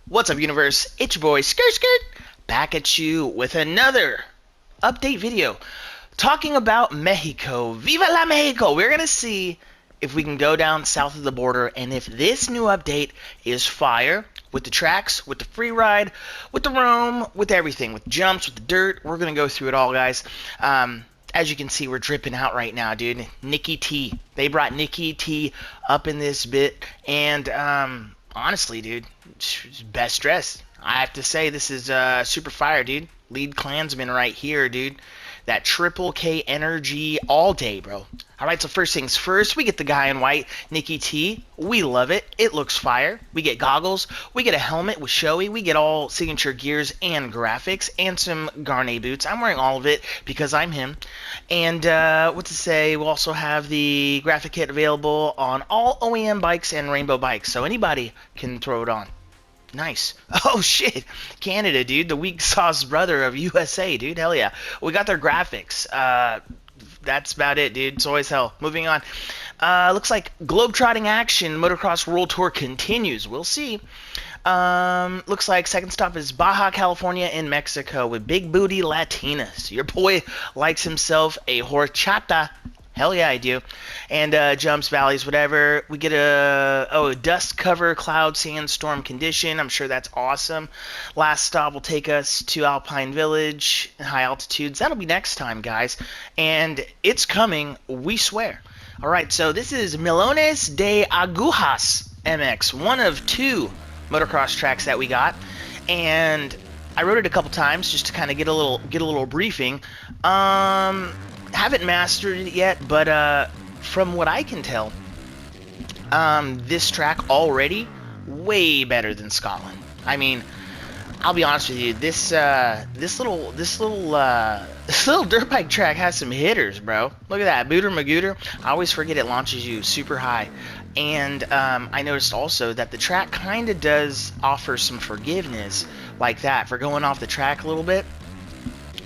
What's up, universe? It's your boy Skirt back at you with another update video talking about Mexico. Viva la Mexico! We're gonna see if we can go down south of the border and if this new update is fire with the tracks, with the free ride, with the roam, with everything, with jumps, with the dirt. We're gonna go through it all, guys. As you can see, we're dripping out right now, dude. Nikki T. They brought Nikki T up in this bit, and honestly, dude, best dressed. I have to say, this is super fire, dude. Lead Klansman right here, dude. That triple K energy all day, bro. Alright, so first things first, we get the guy in white, Nikki T. We love it. It looks fire. We get goggles. We get a helmet with showy. We get all signature gears and graphics and some Garnet boots. I'm wearing all of it because I'm him. And what to say, we'll also have the graphic kit available on all OEM bikes and Rainbow bikes, so anybody can throw it on. Nice. Oh shit, Canada, dude, the weak sauce brother of USA, dude. Hell yeah. We got their graphics. That's about it, dude. It's always hell. Moving on. Looks like globetrotting action. Motocross World Tour continues. We'll see. Looks like second stop is Baja California in Mexico with big booty Latinas. Your boy likes himself a horchata. Hell yeah, I do. And jumps, valleys, whatever. We get a dust cover, cloud, sandstorm condition. I'm sure that's awesome. Last stop will take us to Alpine Village, high altitudes. That'll be next time, guys. And it's coming, we swear. All right, so this is Milones de Aguas MX, one of two motocross tracks that we got. And I wrote it a couple times just to kind of get a little briefing. Haven't mastered it yet, but from what I can tell, this track already way better than Scotland. I mean, I'll be honest with you, this little dirt bike track has some hitters, bro. Look at that, Booter Magooter. I always forget it launches you super high. And I noticed also that the track kind of does offer some forgiveness like that for going off the track a little bit.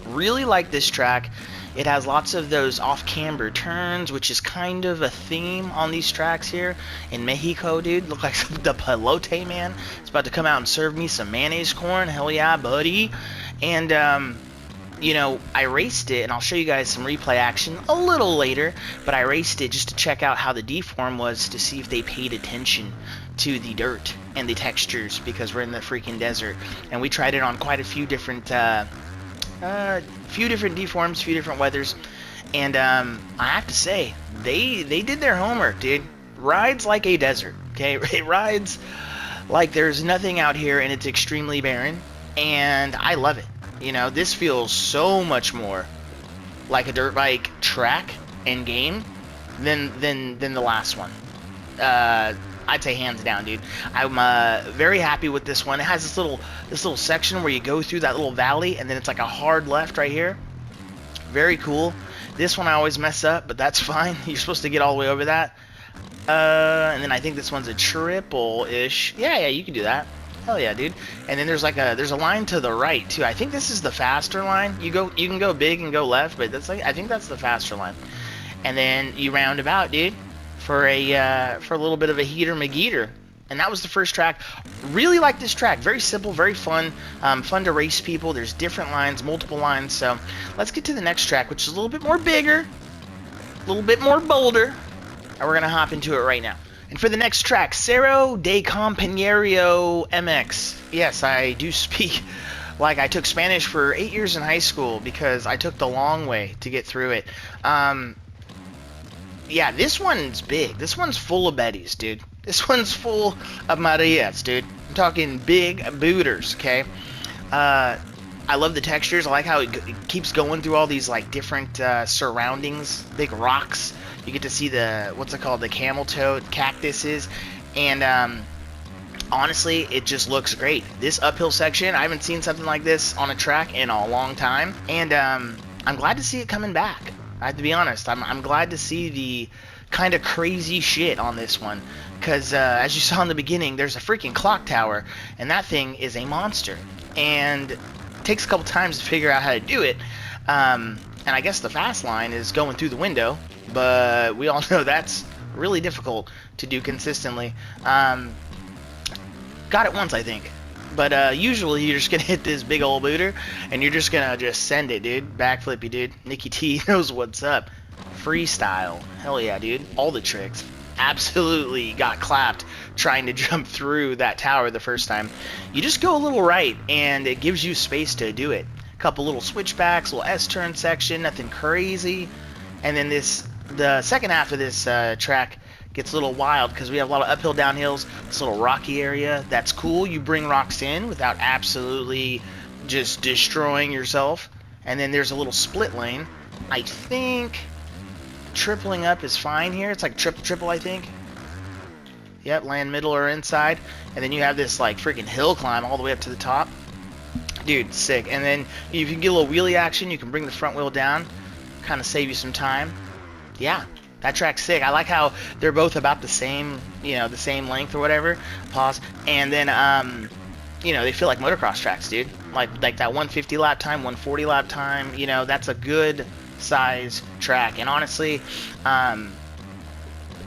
Really like this track. It has lots of those off-camber turns, which is kind of a theme on these tracks here in Mexico, dude. Look like the Pelote man. It's about to come out and serve me some mayonnaise corn. Hell yeah, buddy. And, you know, I raced it, and I'll show you guys some replay action a little later, but I raced it just to check out how the deform was to see if they paid attention to the dirt and the textures, because we're in the freaking desert. And we tried it on quite a few different deforms, few different weathers, and I have to say, they did their homework, dude. Rides like a desert, okay? It rides like there's nothing out here, and it's extremely barren, and I love it. You know, this feels so much more like a dirt bike track and game than the last one. I'd say hands down, dude. I'm very happy with this one. It has this little section where you go through that little valley, and then it's like a hard left right here. Very cool. This one I always mess up, but that's fine. You're supposed to get all the way over that. And then I think this one's a triple-ish. Yeah, you can do that. Hell yeah, dude. And then there's a line to the right too. I think this is the faster line. You can go big and go left, but that's I think that's the faster line. And then you round about, dude, for a little bit of a heater McGeeter. And that was the first track. Really like this track. Very simple, very fun. Fun to race people. There's different lines, multiple lines. So let's get to the next track, which is a little bit more bigger, a little bit more bolder. And we're going to hop into it right now. And for the next track, Sero De Companerio MX. Yes, I do speak like I took Spanish for 8 years in high school because I took the long way to get through it. Yeah, this one's big. This one's full of Bettys, dude. This one's full of Marias, dude. I'm talking big booters, okay? I love the textures. I like how it keeps going through all these, like, different surroundings, big rocks. You get to see the, what's it called, the camel toe cactuses. And, honestly, it just looks great. This uphill section, I haven't seen something like this on a track in a long time. And, I'm glad to see it coming back. I have to be honest. I'm glad to see the kind of crazy shit on this one. Because, as you saw in the beginning, there's a freaking clock tower. And that thing is a monster. And it takes a couple times to figure out how to do it. And I guess the fast line is going through the window. But we all know that's really difficult to do consistently. Got it once, I think. But usually you're just gonna hit this big old booter and you're just gonna just send it, dude. Backflippy, dude. Nikki T knows what's up. Freestyle. Hell yeah, dude. All the tricks. Absolutely got clapped trying to jump through that tower the first time. You just go a little right and it gives you space to do it. A couple little switchbacks, little S-turn section, nothing crazy. And then the second half of this track gets a little wild because we have a lot of uphill downhills, this little rocky area. That's cool. You bring rocks in without absolutely just destroying yourself. And then there's a little split lane. I think tripling up is fine here. It's like triple, I think. Yep, land middle or inside. And then you have this like freaking hill climb all the way up to the top. Dude, sick. And then if you can get a little wheelie action, you can bring the front wheel down, kind of save you some time. Yeah, that track's sick. I like how they're both about the same, you know, the same length or whatever. Pause. And then, you know, they feel like motocross tracks, dude. Like that 150 lap time, 140 lap time. You know, that's a good size track. And honestly,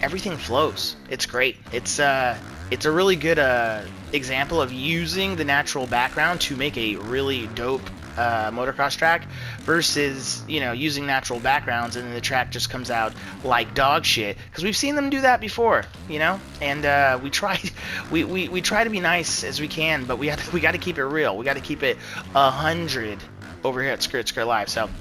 everything flows. It's great. It's a really good example of using the natural background to make a really dope motocross track versus, you know, using natural backgrounds and then the track just comes out like dog shit, because we've seen them do that before, you know. And we try to be nice as we can, but we got to keep it real. We got to keep it 100 over here at SKRRT Live. So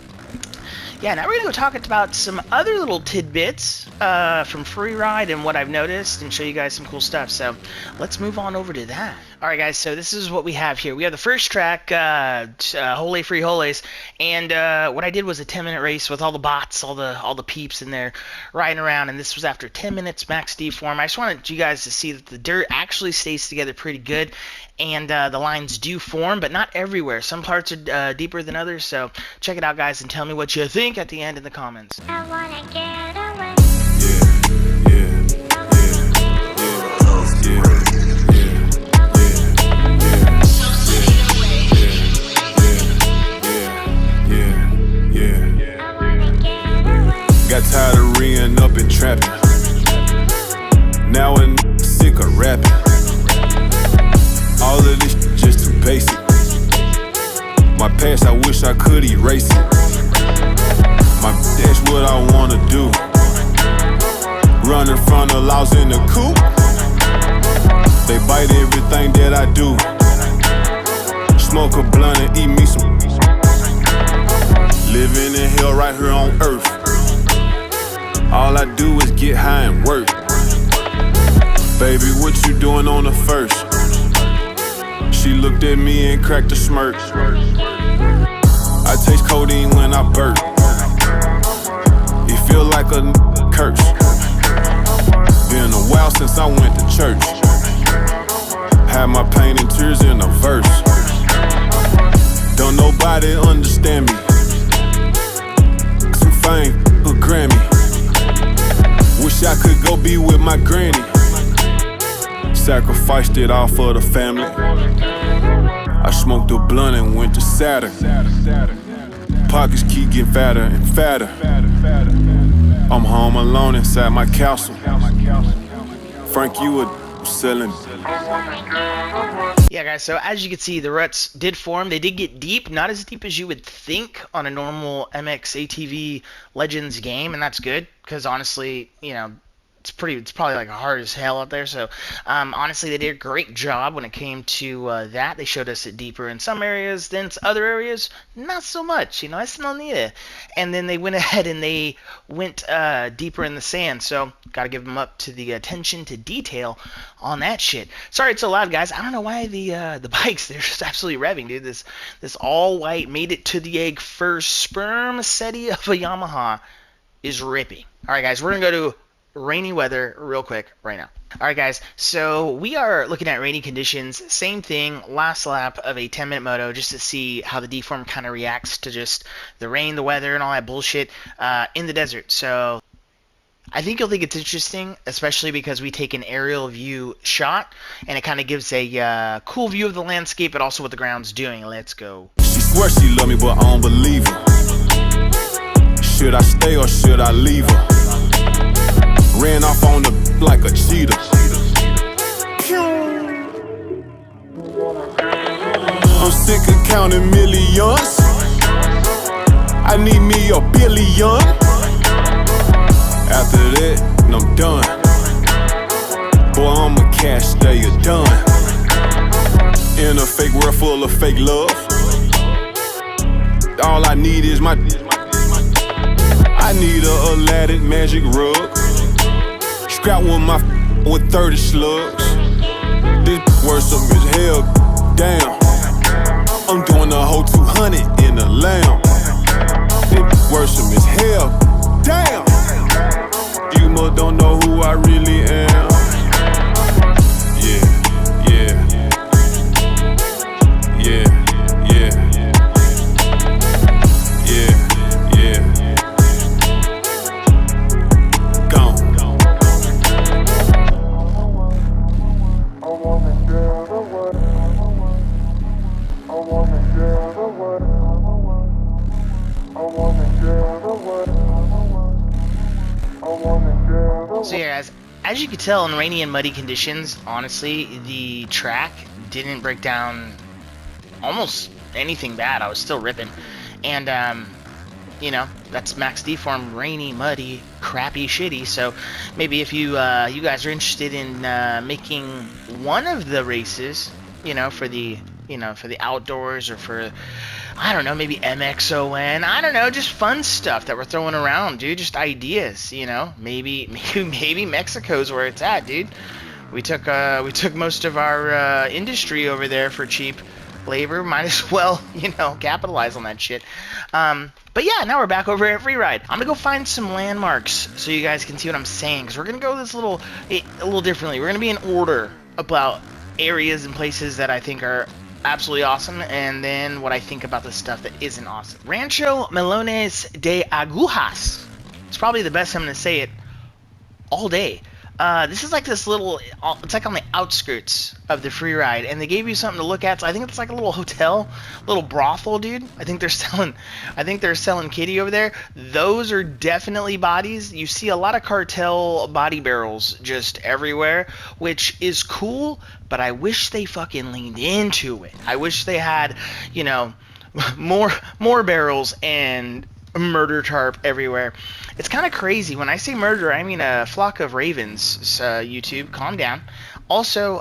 yeah, now we're going to go talk about some other little tidbits from Freeride and what I've noticed and show you guys some cool stuff. So let's move on over to that. Alright guys, so this is what we have here. We have the first track, Hole Free Holes, and what I did was a 10-minute race with all the bots, all the peeps in there riding around, and this was after 10 minutes max deform. I just wanted you guys to see that the dirt actually stays together pretty good, and the lines do form, but not everywhere. Some parts are deeper than others, so check it out guys and tell me what you think at the end in the comments. I wanna get away. Got tired of reeing up and trapping. Now I'm sick of rapping. All of this just too basic. My past, I wish I could erase it. That's what I wanna do. Running from the laws in the coop. They bite everything that I do. Smoke a blunt and eat me some. Living in hell right here on earth. All I do is get high and work. Baby, what you doing on the first? She looked at me and cracked a smirk. I taste codeine when I burp. It feel like a curse. Been a while since I went to church. Had my pain and tears in a verse. Don't nobody understand me. Some fame, a Grammy. Wish I could go be with my granny. Sacrificed it all for the family. I smoked a blunt and went to Saturn. Pockets keep getting fatter and fatter. I'm home alone inside my castle. Frank, you were selling. Yeah guys, so as you can see, the ruts did form. They did get deep, not as deep as you would think on a normal MX ATV Legends game, and that's good because honestly, you know, it's probably like hard as hell out there. So honestly, they did a great job when it came to that. They showed us it deeper in some areas, then other areas not so much. You know, I still need it. And then they went ahead and they went deeper in the sand. So got to give them up to the attention to detail on that shit. Sorry it's so loud, guys. I don't know why the bikes, they're just absolutely revving, dude. This all white made it to the egg first sperm SETI of a Yamaha is ripping. All right, guys, we're gonna go to rainy weather real quick right now. Alright guys, so we are looking at rainy conditions. Same thing, last lap of a 10-minute moto just to see how the deform kind of reacts to just the rain, the weather, and all that bullshit in the desert. So I think you'll think it's interesting, especially because we take an aerial view shot and it kind of gives a cool view of the landscape but also what the ground's doing. Let's go. She swears she love me but I don't believe her. Should I stay or should I leave her? Ran off on the like a cheetah. counting millions. I need me a billion. After that, I'm done. Boy, I'm a cash stayer, done. In a fake world full of fake love. All I need is my. I need a Aladdin magic rug. Scrap with 30 slugs. This worrisome as hell, damn. I'm doing a whole 200 in a lamb. This worrisome as hell, damn. You must don't know who I really am. Yeah, yeah, yeah, yeah, yeah, yeah. Gone. So yeah, as you could tell, in rainy and muddy conditions, honestly, the track didn't break down almost anything bad. I was still ripping. And, you know, that's max deform, rainy, muddy, crappy, shitty. So maybe if you you guys are interested in making one of the races, you know, for the outdoors, or for, I don't know, maybe MXON, I don't know, just fun stuff that we're throwing around, dude, just ideas, you know, maybe Mexico's where it's at, dude. We took most of our industry over there for cheap labor, might as well, you know, capitalize on that shit. But yeah, now we're back over at Freeride. I'm gonna go find some landmarks so you guys can see what I'm saying, because we're gonna go this a little differently. We're gonna be in order about areas and places that I think are absolutely awesome, and then what I think about the stuff that isn't awesome. Rancho Milones de Aguas. It's probably the best I'm going to say it all day. This is like this little, it's like on the outskirts of the free ride, and they gave you something to look at. So I think it's like a little hotel, little brothel, dude. I think they're selling kitty over there. Those are definitely bodies. You see a lot of cartel body barrels just everywhere, which is cool, but I wish they fucking leaned into it. I wish they had, you know, more barrels and murder tarp everywhere. It's kind of crazy. When I say murder, I mean a flock of ravens. YouTube, calm down. Also,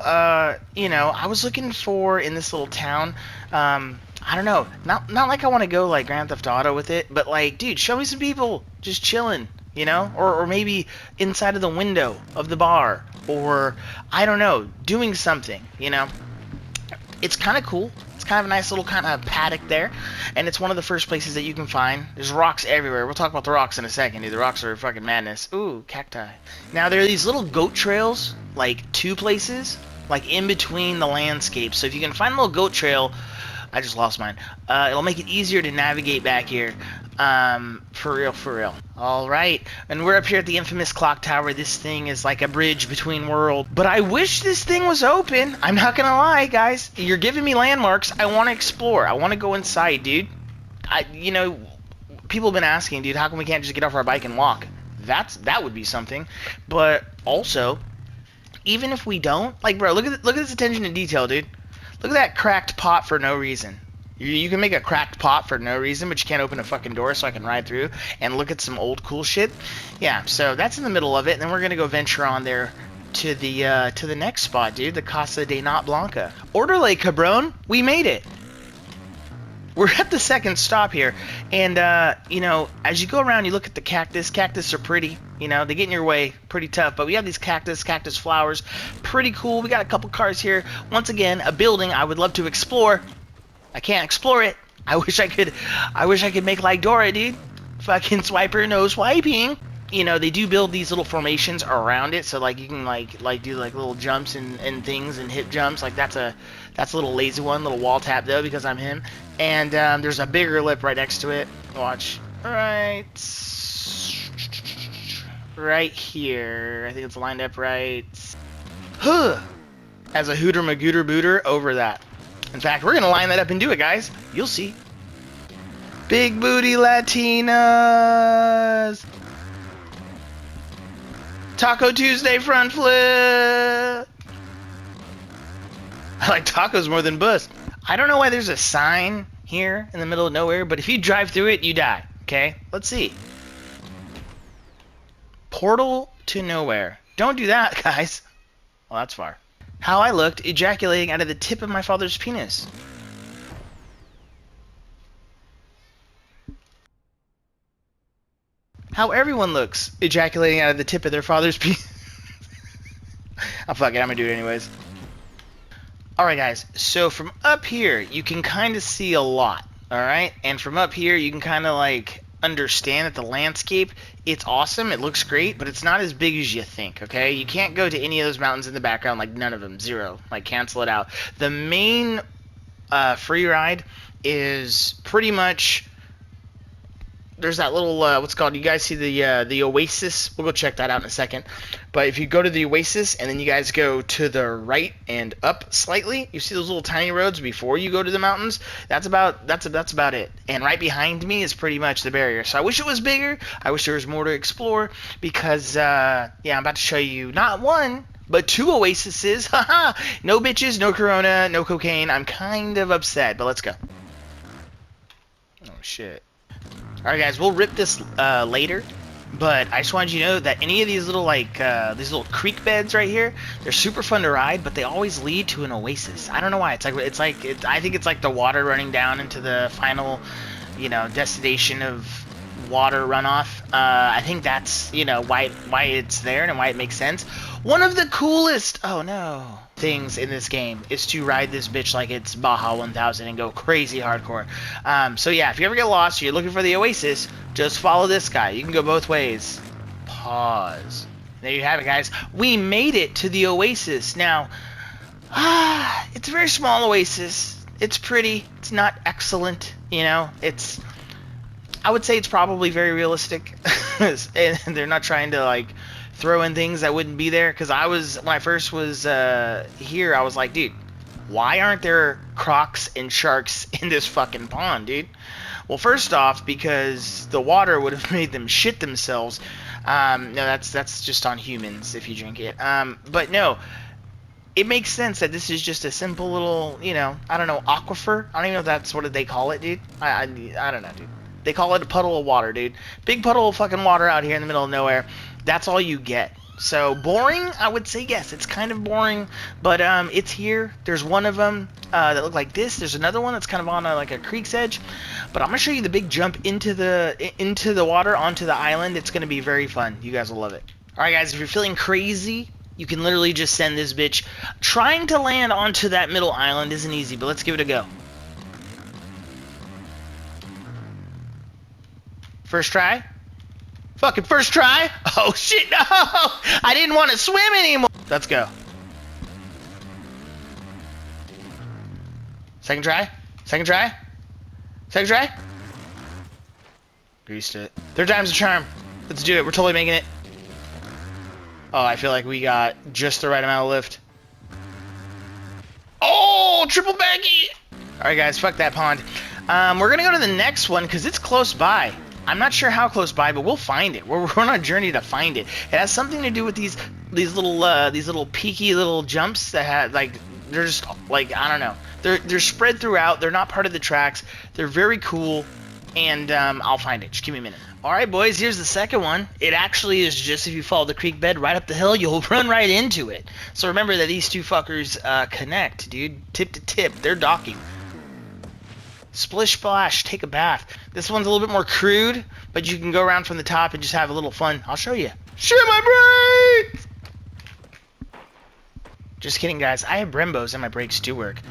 you know, I was looking for, in this little town, I don't know, not like I want to go like Grand Theft Auto with it, but like, dude, show me some people just chilling, you know, or maybe inside of the window of the bar, or I don't know, doing something, you know. It's kind of cool. It's kind of a nice little kind of paddock there, and it's one of the first places that you can find. There's rocks everywhere. We'll talk about the rocks in a second, dude. The rocks are fucking madness. Ooh, cacti. Now, there are these little goat trails, like 2 places, like in between the landscapes. So if you can find a little goat trail, I just lost mine. It'll make it easier to navigate back here. For real. Alright, and we're up here at the infamous clock tower. This thing is like a bridge between worlds. But I wish this thing was open. I'm not gonna lie, guys. You're giving me landmarks. I want to explore. I want to go inside, dude. You know, people have been asking, dude, how come we can't just get off our bike and walk? That would be something. But also, even if we don't, like, bro, look at this attention to detail, dude. Look at that cracked pot for no reason. You can make a cracked pot for no reason, but you can't open a fucking door so I can ride through and look at some old cool shit. Yeah, so that's in the middle of it, and then we're gonna go venture on there to the next spot, dude, the Casa de Not Blanca. Orderly, cabron, we made it. We're at the second stop here, and you know, as you go around, you look at the cactus. Cactus are pretty, you know, they get in your way pretty tough, but we have these cactus flowers, pretty cool. We got a couple cars here. Once again, a building I would love to explore. I can't explore it. I wish I could make like Dora, dude. Fucking swiper, no swiping. You know, they do build these little formations around it, so like you can like do like little jumps and things and hip jumps. Like that's a little lazy one, little wall tap though, because I'm him. And there's a bigger lip right next to it. Watch. Right here. I think it's lined up right. As a hooter magooter booter over that. In fact, we're going to line that up and do it, guys. You'll see. Big booty Latinas. Taco Tuesday front flip. I like tacos more than bus. I don't know why there's a sign here in the middle of nowhere, but if you drive through it, you die. Okay? Let's see. Portal to nowhere. Don't do that, guys. Well, that's far. How I looked ejaculating out of the tip of my father's penis. How everyone looks ejaculating out of the tip of their father's penis. Oh, fuck it. I'm gonna do it anyways. Alright, guys. So from up here, you can kind of see a lot. Alright? And from up here, you can kind of like understand that the landscape, it's awesome, it looks great, but it's not as big as you think, okay? You can't go to any of those mountains in the background, like none of them, zero. Like, cancel it out. The main free ride is pretty much, there's that little, what's it called, you guys see the Oasis? We'll go check that out in a second. But if you go to the Oasis, and then you guys go to the right and up slightly, you see those little tiny roads before you go to the mountains? That's about it. And right behind me is pretty much the barrier. So I wish it was bigger. I wish there was more to explore, because, yeah, I'm about to show you not one, but 2 oases. Haha! No bitches, no corona, no cocaine. I'm kind of upset, but let's go. Oh, shit. Alright, guys, we'll rip this later, but I just wanted you to know that any of these little, like, these little creek beds right here, they're super fun to ride, but they always lead to an oasis. I don't know why. I think it's like the water running down into the final, you know, destination of water runoff. I think that's, you know, why it's there and why it makes sense. One of the coolest, oh no, things in this game is to ride this bitch like it's Baja 1000 and go crazy hardcore. So yeah, if you ever get lost or you're looking for the Oasis, just follow this guy. You can go both ways. Pause. There you have it, guys. We made it to the Oasis. Now, it's a very small oasis. It's pretty. It's not excellent. You know, I would say it's probably very realistic. And they're not trying to, like, throw in things that wouldn't be there. Because when I first was here, I was like, dude, why aren't there crocs and sharks in this fucking pond, dude? Well, first off, because the water would have made them shit themselves. No, that's just on humans if you drink it. But no, it makes sense that this is just a simple little, you know, I don't know, aquifer. I don't even know if that's what they call it, dude. I don't know, dude. They call it a puddle of water, dude. Big puddle of fucking water out here in the middle of nowhere. That's all you get. So, boring? I would say yes. It's kind of boring, but it's here. There's one of them that look like this. There's another one that's kind of on like a creek's edge. But I'm going to show you the big jump into the water onto the island. It's going to be very fun. You guys will love it. Alright, guys, if you're feeling crazy, you can literally just send this bitch. Trying to land onto that middle island isn't easy, but let's give it a go. First try? Fucking first try? Oh shit, no! I didn't want to swim anymore! Let's go. Second try? Second try? Second try? Greased it. Third time's a charm. Let's do it. We're totally making it. Oh, I feel like we got just the right amount of lift. Oh, triple baggy! Alright guys, fuck that pond. We're gonna go to the next one because it's close by. I'm not sure how close by, but we'll find it. We're on a journey to find it. It has something to do with these little peaky little jumps that have, like, they're just like, I don't know. They're spread throughout. They're not part of the tracks. They're very cool, and I'll find it. Just give me a minute. All right, boys. Here's the second one. It actually is just, if you follow the creek bed right up the hill, you'll run right into it. So remember that these two fuckers connect, dude. Tip to tip. They're docking. Splish splash, take a bath. This one's a little bit more crude, but you can go around from the top and just have a little fun. I'll show you. Shit my brakes! Just kidding, guys. I have Brembos and my brakes do work.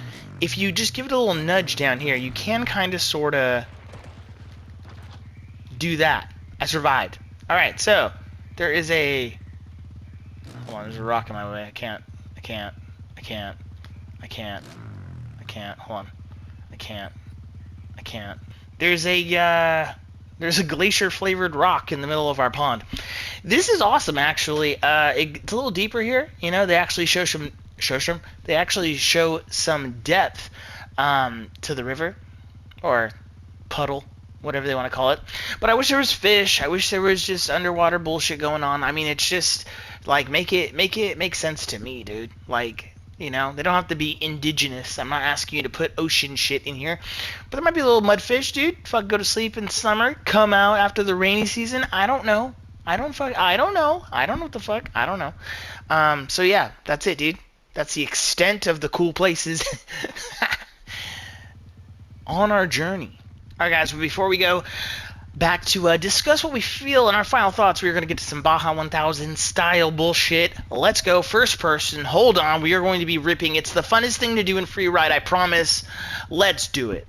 If you just give it a little nudge down here, you can kind of, sort of do that. I survived. Alright, so there is a... Hold on, there's a rock in my way. I can't. Hold on. I can't. There's a glacier flavored rock in the middle of our pond. This is awesome, actually. It's a little deeper here. You know, they actually show some depth to the river or puddle, whatever they want to call it. But I wish there was fish. I wish there was just underwater bullshit going on. I mean, it's just like make sense to me, dude. Like, You know, they don't have to be indigenous. I'm not asking you to put ocean shit in here. But there might be a little mudfish, dude. Fuck, go to sleep in summer, come out after the rainy season. I don't know. I don't know. I don't know what the fuck. I don't know. So yeah, that's it, dude. That's the extent of the cool places on our journey. Alright, guys, but before we go back to discuss what we feel and our final thoughts, we're going to get to some Baja 1000 style bullshit. Let's go. First person. Hold on. We are going to be ripping. It's the funnest thing to do in free ride, I promise. Let's do it.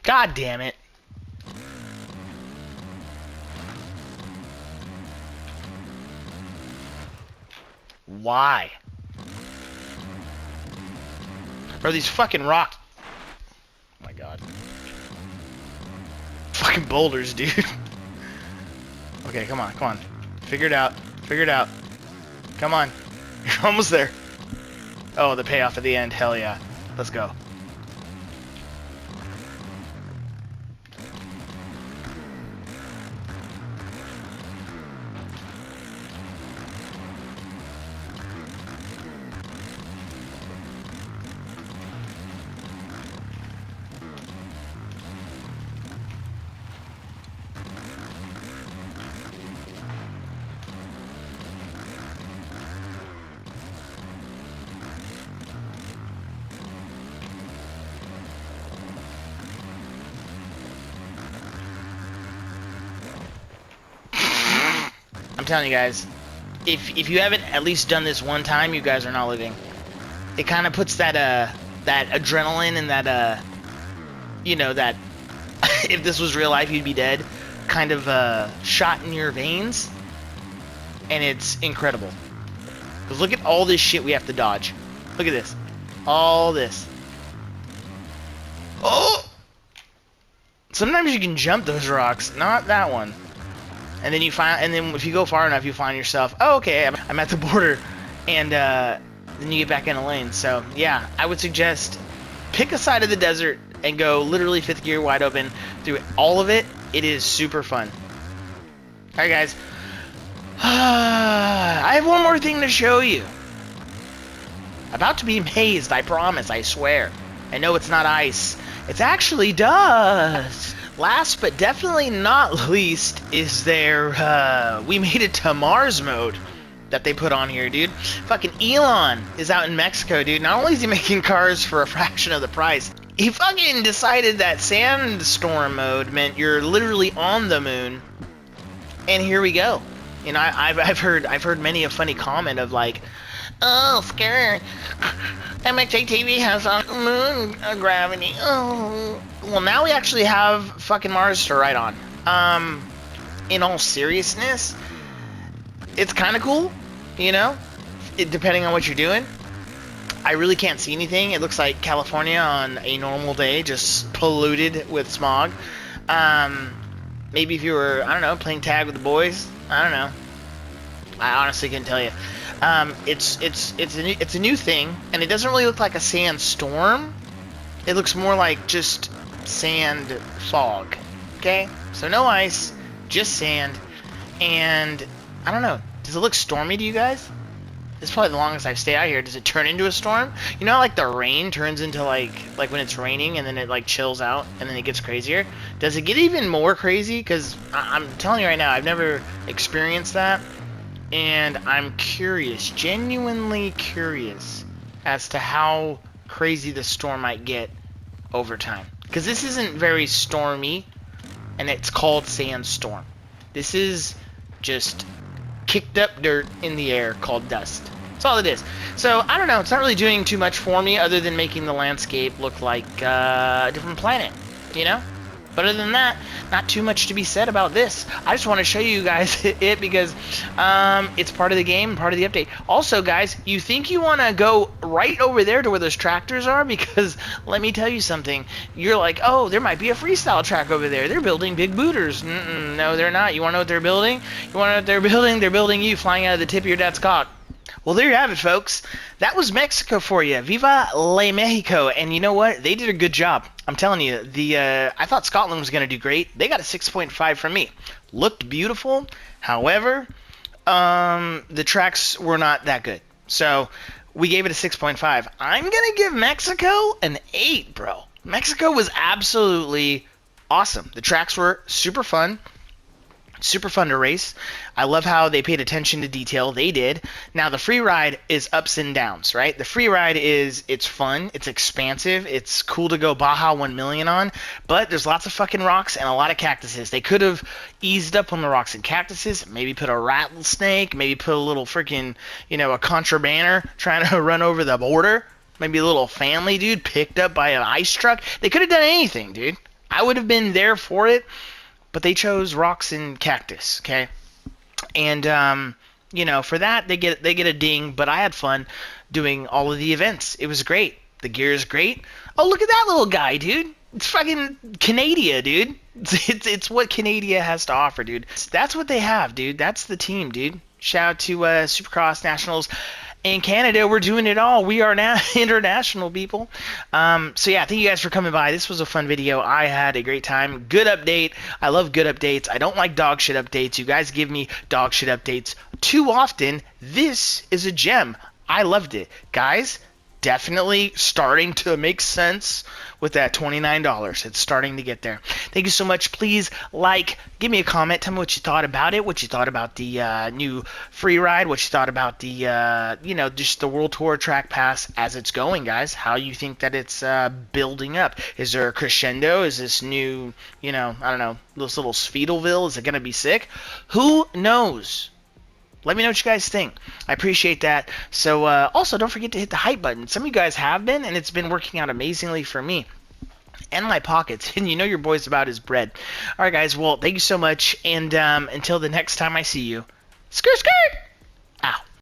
God damn it. Why? Bro, these fucking rocks. Oh my god. Fucking boulders, dude. Okay, come on. Figure it out. Come on. You're almost there. Oh, the payoff at the end. Hell yeah. Let's go. I'm telling you guys, if you haven't at least done this one time, you guys are not living. It kind of puts that that adrenaline and that you know, that if this was real life you'd be dead kind of shot in your veins, and it's incredible. Because look at all this shit we have to dodge. Look at this, all this. Oh! Sometimes you can jump those rocks, not that one. And then if you go far enough, you find yourself, oh, okay, I'm at the border, and then you get back in the lane. So yeah, I would suggest pick a side of the desert and go literally fifth gear wide open through all of it. It is super fun. All right, guys. I have one more thing to show you. About to be amazed, I promise, I swear. I know it's not ice. It's actually dust. Last but definitely not least is their, we made it to Mars mode that they put on here, dude. Fucking Elon is out in Mexico, dude. Not only is he making cars for a fraction of the price, he fucking decided that Sandstorm mode meant you're literally on the moon. And here we go. You know, I've heard many a funny comment of like, oh, scared. MX ATV has a moon gravity. Oh. Well, now we actually have fucking Mars to ride on. In all seriousness, it's kind of cool, you know, depending on what you're doing. I really can't see anything. It looks like California on a normal day, just polluted with smog. Maybe if you were, I don't know, playing tag with the boys. I don't know. I honestly couldn't tell you. It's a new thing, and it doesn't really look like a sandstorm. It looks more like just sand fog. Okay, so no ice, just sand, and I don't know. Does it look stormy to you guys? It's probably the longest I've stayed out here. Does it turn into a storm? You know how, like, the rain turns into like when it's raining and then it like chills out and then it gets crazier? Does it get even more crazy? Because I'm telling you right now, I've never experienced that. And I'm curious, genuinely curious, as to how crazy the storm might get over time. Because this isn't very stormy, and it's called Sandstorm. This is just kicked up dirt in the air called dust. That's all it is. So, I don't know, it's not really doing too much for me other than making the landscape look like a different planet, you know? But other than that, not too much to be said about this. I just want to show you guys it because it's part of the game, part of the update. Also, guys, you think you want to go right over there to where those tractors are? Because let me tell you something. You're like, oh, there might be a freestyle track over there. They're building big booters. No, they're not. You want to know what they're building? You want to know what they're building? They're building you flying out of the tip of your dad's cock. Well, there you have it, folks. That was Mexico for you. Viva la Mexico. And you know what? They did a good job. I'm telling you, I thought Scotland was going to do great. They got a 6.5 from me. Looked beautiful. However, the tracks were not that good. So we gave it a 6.5. I'm going to give Mexico an 8, bro. Mexico was absolutely awesome. The tracks were super fun. Super fun to race. I love how they paid attention to detail. They did. Now, the free ride is ups and downs, right? The free ride it's fun, it's expansive, it's cool to go Baja 1 million on, but there's lots of fucking rocks and a lot of cactuses. They could have eased up on the rocks and cactuses, maybe put a rattlesnake, maybe put a little freaking, a contrabander trying to run over the border. Maybe a little family, dude, picked up by an ice truck. They could have done anything, dude. I would have been there for it. But they chose rocks and cactus, okay? And for that they get a ding. But I had fun doing all of the events. It was great. The gear is great. Oh, look at that little guy, dude. It's fucking Canada, dude. It's what Canada has to offer, dude. That's what they have, dude. That's the team, dude. Shout out to Supercross Nationals. In Canada, we're doing it all. We are now international, people. So yeah, thank you guys for coming by. This was a fun video. I had a great time. Good update. I love good updates. I don't like dog shit updates. You guys give me dog shit updates too often. This is a gem. I loved it. Guys, definitely starting to make sense with that $29. It's starting to get there. Thank you so much. Please give me a comment. Tell me what you thought about it, what you thought about the new free ride, what you thought about the, just the World Tour Track Pass as it's going, guys. How you think that it's building up. Is there a crescendo? Is this new, I don't know, this little Speedleville? Is it going to be sick? Who knows? Let me know what you guys think. I appreciate that. So, also, don't forget to hit the hype button. Some of you guys have been, and it's been working out amazingly for me and my pockets. And your boy's about his bread. All right, guys. Well, thank you so much. And until the next time I see you, skirt, skirt. Ow.